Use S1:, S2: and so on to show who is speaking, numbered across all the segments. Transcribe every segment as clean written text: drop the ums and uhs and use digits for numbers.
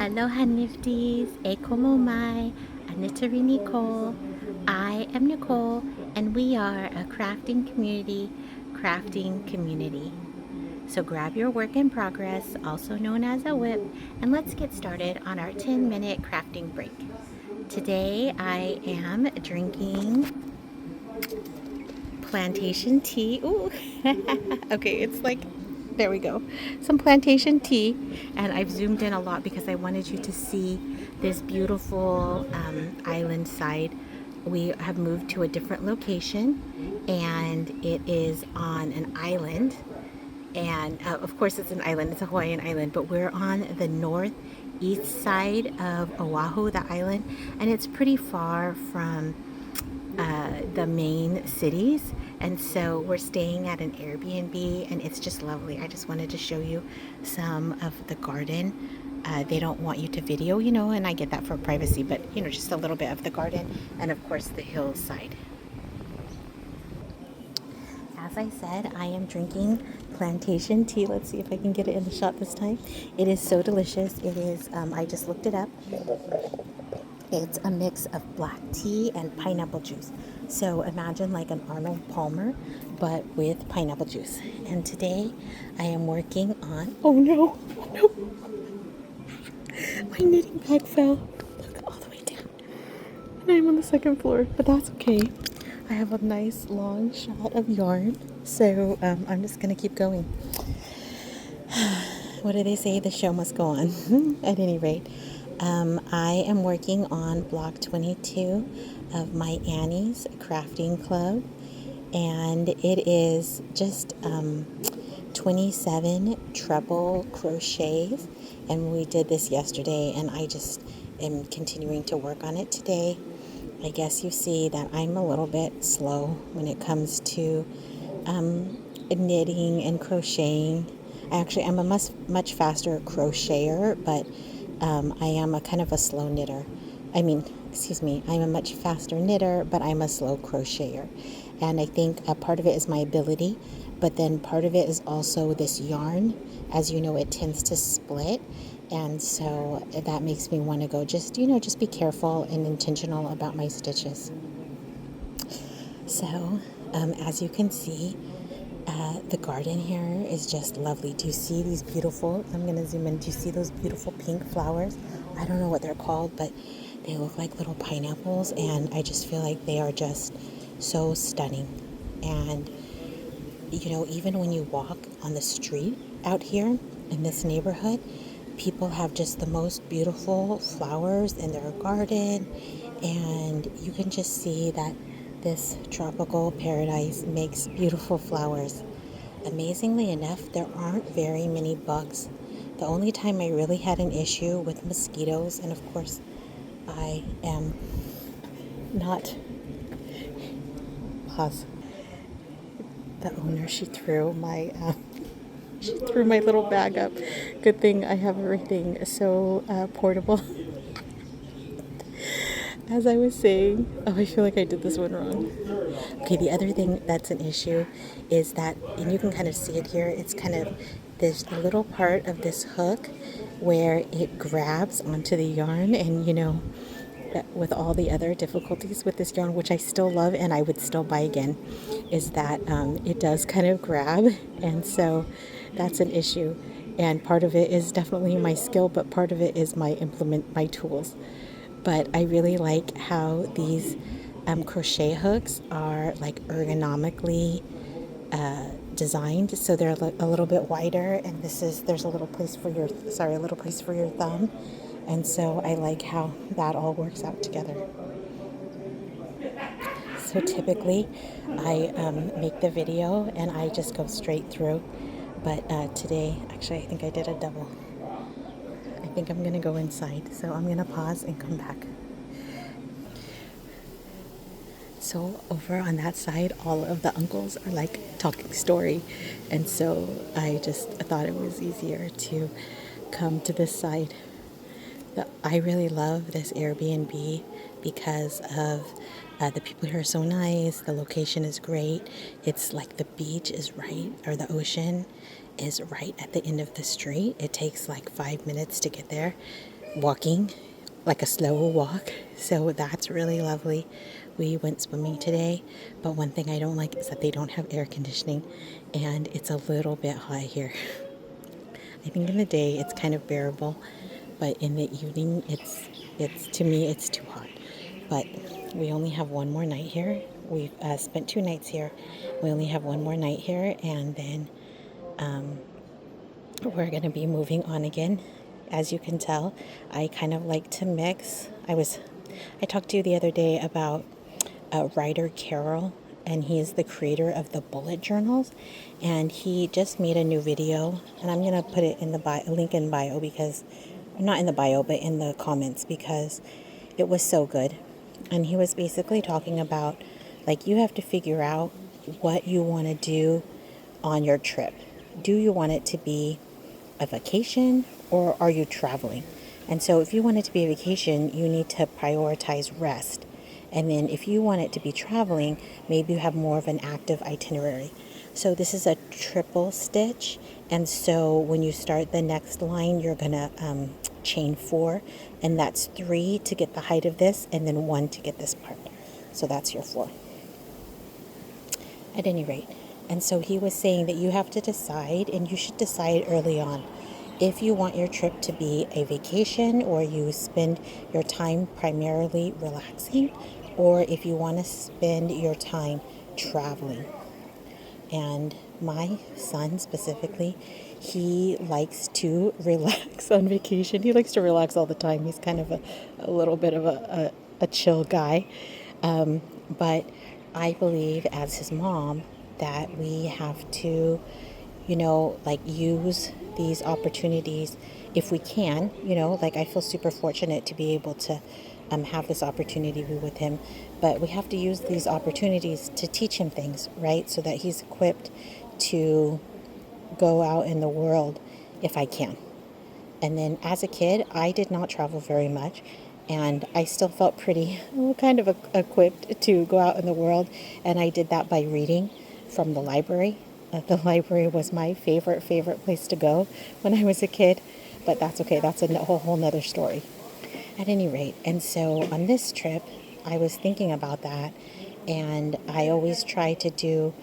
S1: Aloha Nifties, e komo mai, anitari Nicole. I am Nicole, and we are a crafting community. So grab your work in progress, also known as a whip, and let's get started on our 10-minute crafting break. Today I am drinking plantation tea. Ooh, okay, it's like, there we go. Some plantation tea, and I've zoomed in a lot because I wanted you to see this beautiful island side. We have moved to a different location, and it is on an island. And of course, it's an island, it's a Hawaiian island, but we're on the northeast side of Oahu, the island, and it's pretty far from the main cities. And so we're staying at an Airbnb, and it's just lovely. I just wanted to show you some of the garden. They don't want you to video, and I get that for privacy, but just a little bit of the garden, and of course the hillside. As I said, I am drinking plantation tea. Let's see if I can get it in the shot this time. It is so delicious. It is, I just looked it up. It's a mix of black tea and pineapple juice. So imagine like an Arnold Palmer, but with pineapple juice. And today I am working on, oh no, my knitting bag fell. Look, all the way down. And I'm on the second floor, but that's okay. I have a nice long shot of yarn, so I'm just gonna keep going. What do they say? The show must go on. At any rate, I am working on block 22 of my Annie's crafting club, and it is just 27 treble crochets, and we did this yesterday, and I just am continuing to work on it today. I guess you see that I'm a little bit slow when it comes to knitting and crocheting. I'm a much faster crocheter, but I am a kind of a slow knitter. I'm a much faster knitter, but I'm a slow crocheter. And I think a part of it is my ability, but then part of it is also this yarn. As you know, it tends to split. And so that makes me want to go just be careful and intentional about my stitches. So as you can see, the garden here is just lovely. Do you see these beautiful, I'm going to zoom in, do you see those beautiful pink flowers? I don't know what they're called, but they look like little pineapples, and I just feel like they are just so stunning. And even when you walk on the street out here in this neighborhood, people have just the most beautiful flowers in their garden, and you can just see that this tropical paradise makes beautiful flowers. Amazingly enough, there aren't very many bugs. The only time I really had an issue with mosquitoes, and of course I am not, pause. The owner, she threw my little bag up. Good thing I have everything so portable. As I was saying, I feel like I did this one wrong. Okay, the other thing that's an issue is that, and you can kind of see it here, it's kind of this little part of this hook where it grabs onto the yarn, and with all the other difficulties with this yarn, which I still love and I would still buy again, is that it does kind of grab, and so that's an issue. And part of it is definitely my skill, but part of it is my tools. But I really like how these crochet hooks are like ergonomically designed, so they're a little bit wider, and there's a little place for your thumb, and so I like how that all works out together. So typically I make the video and I just go straight through, but today actually I think I did a double. I think I'm gonna go inside, so I'm gonna pause and come back. So over on that side, all of the uncles are like talking story, and so I just thought it was easier to come to this side. I really love this Airbnb because of the people here are so nice. The location is great. It's like the beach is right, or the ocean is right at the end of the street. It takes like 5 minutes to get there. walking, like a slow walk. So that's really lovely. We went swimming today, but one thing I don't like is that they don't have air conditioning and it's a little bit hot here. I think in the day it's kind of bearable, but in the evening it's to me it's too hot. But we only have one more night here. We've spent 2 nights here. We only have one more night here, and then we're going to be moving on again. As you can tell, I kind of like to mix. I talked to you the other day about writer Carol, and he is the creator of the bullet journals, and he just made a new video, and I'm going to put it in the link in bio, because not in the bio but in the comments, because it was so good. And he was basically talking about, like, you have to figure out what you want to do on your trip. Do you want it to be a vacation, or are you traveling? And so if you want it to be a vacation, you need to prioritize rest. And then if you want it to be traveling, maybe you have more of an active itinerary. So this is a triple stitch. And so when you start the next line, you're going to chain 4. And that's 3 to get the height of this, and then 1 to get this part. So that's your 4. At any rate. And so he was saying that you have to decide, and you should decide early on, if you want your trip to be a vacation, or you spend your time primarily relaxing, or if you want to spend your time traveling. And my son specifically, he likes to relax on vacation. He likes to relax all the time. He's kind of a little bit of a chill guy. But I believe, as his mom, that we have to, like, use these opportunities if we can. Like, I feel super fortunate to be able to have this opportunity with him, but we have to use these opportunities to teach him things, right? So that he's equipped to go out in the world if I can. And then as a kid, I did not travel very much, and I still felt pretty kind of equipped to go out in the world, and I did that by reading from the library. The library was my favorite place to go when I was a kid, but that's okay. That's a whole nother story. At any rate, and so on this trip, I was thinking about that, and I always try to do,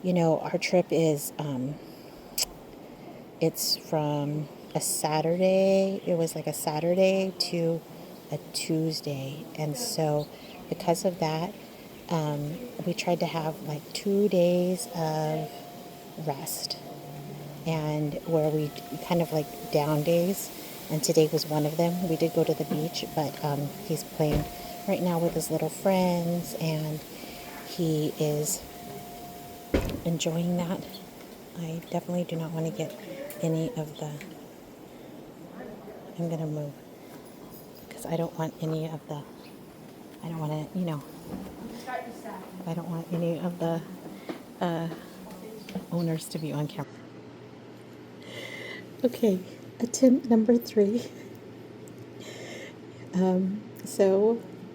S1: our trip is, it's from a Saturday, it was like a Saturday to a Tuesday, and so because of that, we tried to have like 2 days of rest, and where we kind of like down days, and today was one of them. We did go to the beach, but he's playing right now with his little friends, and he is enjoying that. I definitely do not want to get any of the, I'm going to move, because I don't want any of the, I don't want to, I don't want any of the owners to be on camera. Okay, attempt number 3.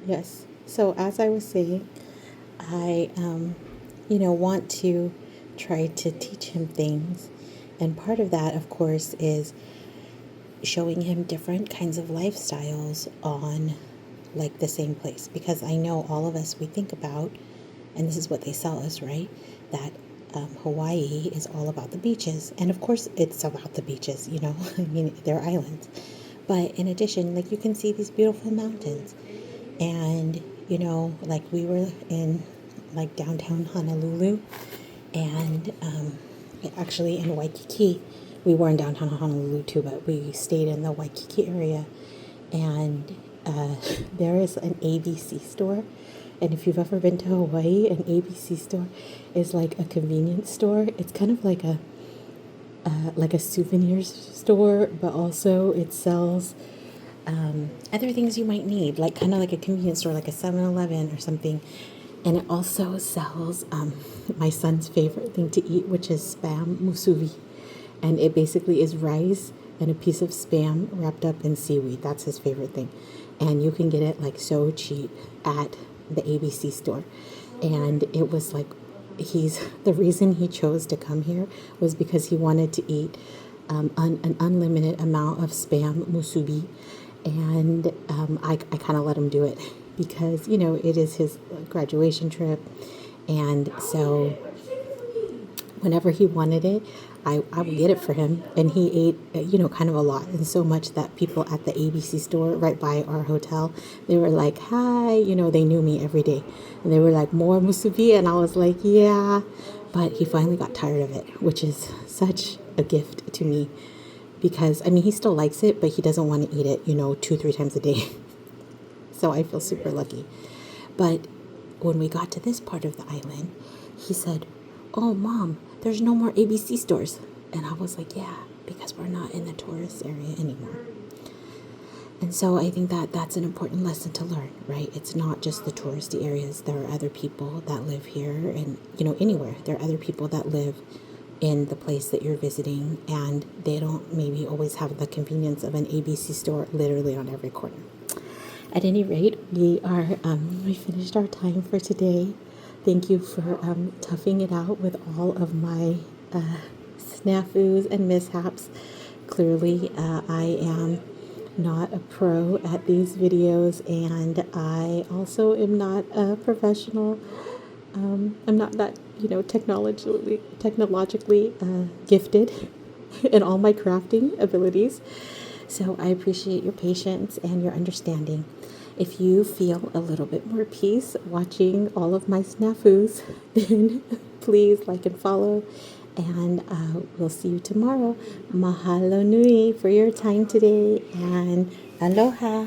S1: Yes. So as I was saying, I, want to try to teach him things. And part of that, of course, is showing him different kinds of lifestyles on like the same place. Because I know all of us, we think about, and this is what they sell us, right? That Hawaii is all about the beaches. And of course it's about the beaches, I mean, they're islands. But in addition, like, you can see these beautiful mountains. And, like, we were in like downtown Honolulu, and actually in Waikiki. We were in downtown Honolulu too, but we stayed in the Waikiki area. And there is an ABC store. And if you've ever been to Hawaii, an ABC store is like a convenience store. It's kind of like a souvenir store, but also it sells other things you might need, like kind of like a convenience store, like a 7-Eleven or something. And it also sells my son's favorite thing to eat, which is Spam musubi. And it basically is rice and a piece of Spam wrapped up in seaweed. That's his favorite thing. And you can get it like so cheap at the ABC store. And it was like, the reason he chose to come here was because he wanted to eat an unlimited amount of Spam musubi. and I kind of let him do it because, you know, it is his graduation trip. And so whenever he wanted it, I would get it for him. And he ate, you know, kind of a lot. And so much that people at the ABC store right by our hotel, they were like, hi, you know, they knew me every day. And they were like, more musubi. And I was like, yeah. But he finally got tired of it, which is such a gift to me. Because, I mean, he still likes it, but he doesn't want to eat it, you know, 2-3 times a day. So I feel super lucky. But when we got to this part of the island, he said, oh, Mom, there's no more ABC stores. And I was like, yeah, because we're not in the tourist area anymore. And so I think that that's an important lesson to learn, right? It's not just the touristy areas. There are other people that live here and, you know, anywhere. There are other people that live in the place that you're visiting, and they don't maybe always have the convenience of an ABC store literally on every corner. At any rate, we finished our time for today. Thank you for toughing it out with all of my snafus and mishaps. Clearly, I am not a pro at these videos, and I also am not a professional. I'm not that, you know, technologically gifted in all my crafting abilities. So I appreciate your patience and your understanding. If you feel a little bit more peace watching all of my snafus, then please like and follow. And we'll see you tomorrow. Mahalo nui for your time today, and aloha.